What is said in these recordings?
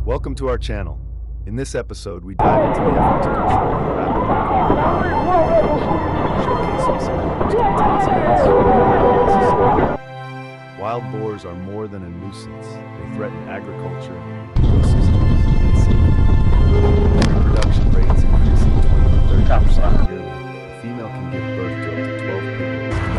Welcome to our channel. In this episode, we dive into the effort to control the rapidly growing showcasing some of the most intense events necessary. Wild boars are more than a nuisance. They threaten agriculture, ecosystems, and safety. Reproduction rates increasing 20 to 30% yearly. A female can give birth to up to 12 piglets. Their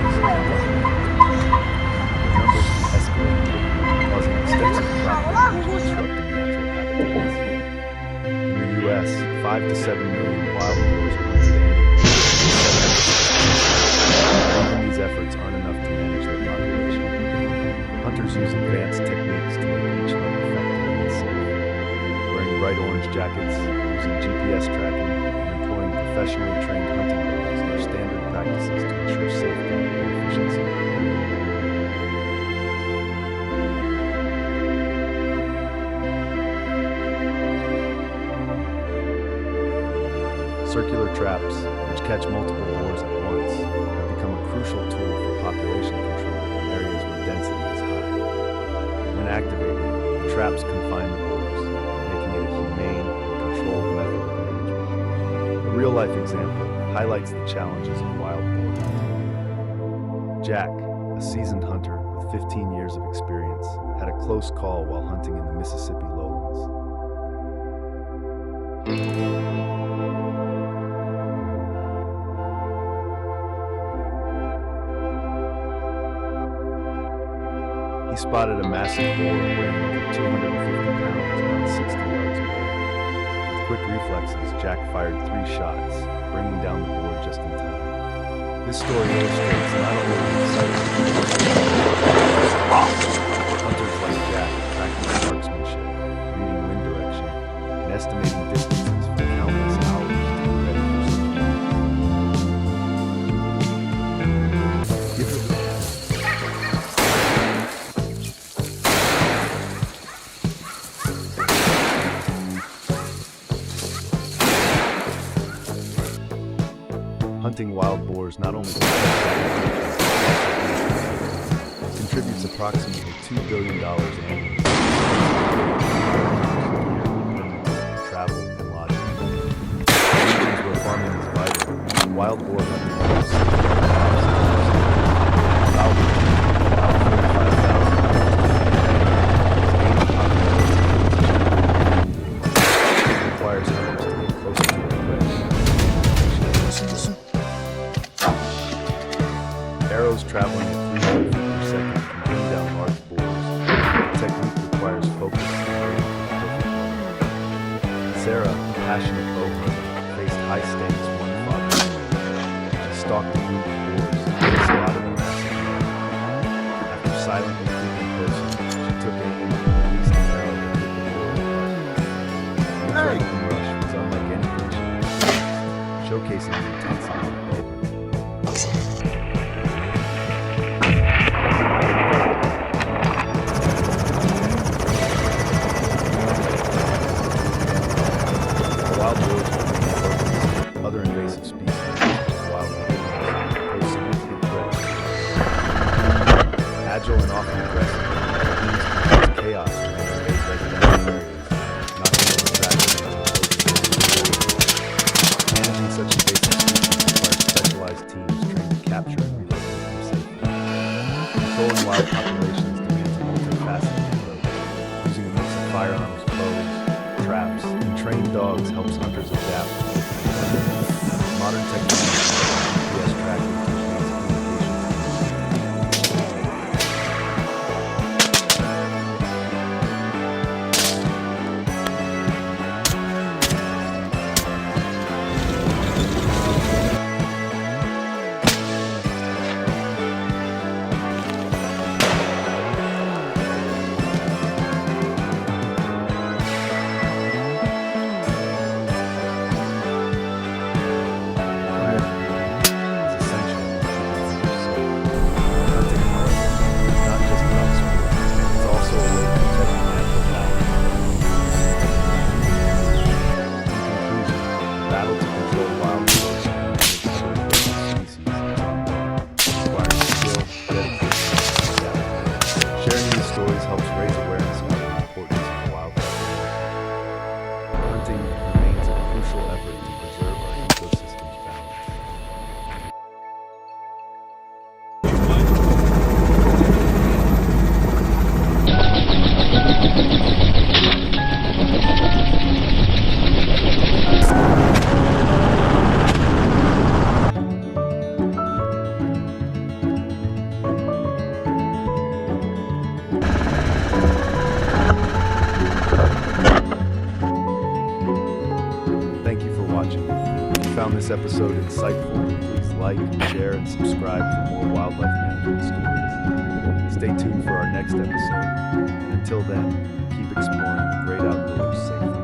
numbers can escalate quickly, causing extensive crop damage and disrupting natural habitats. In the U.S., 5 to 7 million wild boars are hunted annually. Even these efforts aren't enough to manage their population. Hunters use advanced techniques to make each hunt effective and safe. Wearing bright orange jackets, using GPS tracking, and employing professionally trained hunting dogs are standard practices to ensure safety and efficiency. Circular traps, which catch multiple boars at once, have become a crucial tool for population control in areas where density is high. When activated, the traps confine the boars, making it a humane and controlled method of management. A real-life example highlights the challenges of wild boar hunting. Jack, a seasoned hunter with 15 years of experience, had a close call while hunting in the Mississippi lowlands. He spotted a massive boar weighing over 250 pounds about 60 yards away. With quick reflexes, Jack fired 3 shots, bringing down the boar just in time. This story illustrates not only the exciting hunters like Jack practice marksmanship, reading wind direction, and estimating distances for countless hours to be ready for such events. Hunting wild boars not only contributes approximately $2 billion annually to travel and lodging. In regions where farming is vital, wild boar hunting helps requires hunters to get closer to their prey. Arrows traveling at 300 feet per second can bring down large boars. The technique requires focus and aim for the perfect moment. Sarah, a passionate bow hunter, faced high stakes one Father's Day. She stalked a group of boars and spotted a massive male. After silently creeping closer, she took aim and released an arrow that hit the boar in the heart. The adrenaline rush was unlike any creature, showcasing the intensity of the moment. Wild boars and other invasive species, such as wild boars, pose significant threats. Agile and often aggressive, these can cause chaos in invade residential areas, knocking over traffic and managing such invasive species requires specialized teams trained to capture and relocate them safely. Controlling wild populations demands a multifaceted approach. Using a mix of firearms, bows, traps, and trained dogs helps hunters adapt. Modern technology, GPS tracking, and Sharing these stories helps raise awareness about the importance of wildlife. this episode insightful, please like, share, and subscribe for more wildlife management stories. Stay tuned for our next episode. Until then, keep exploring the great outdoors safely.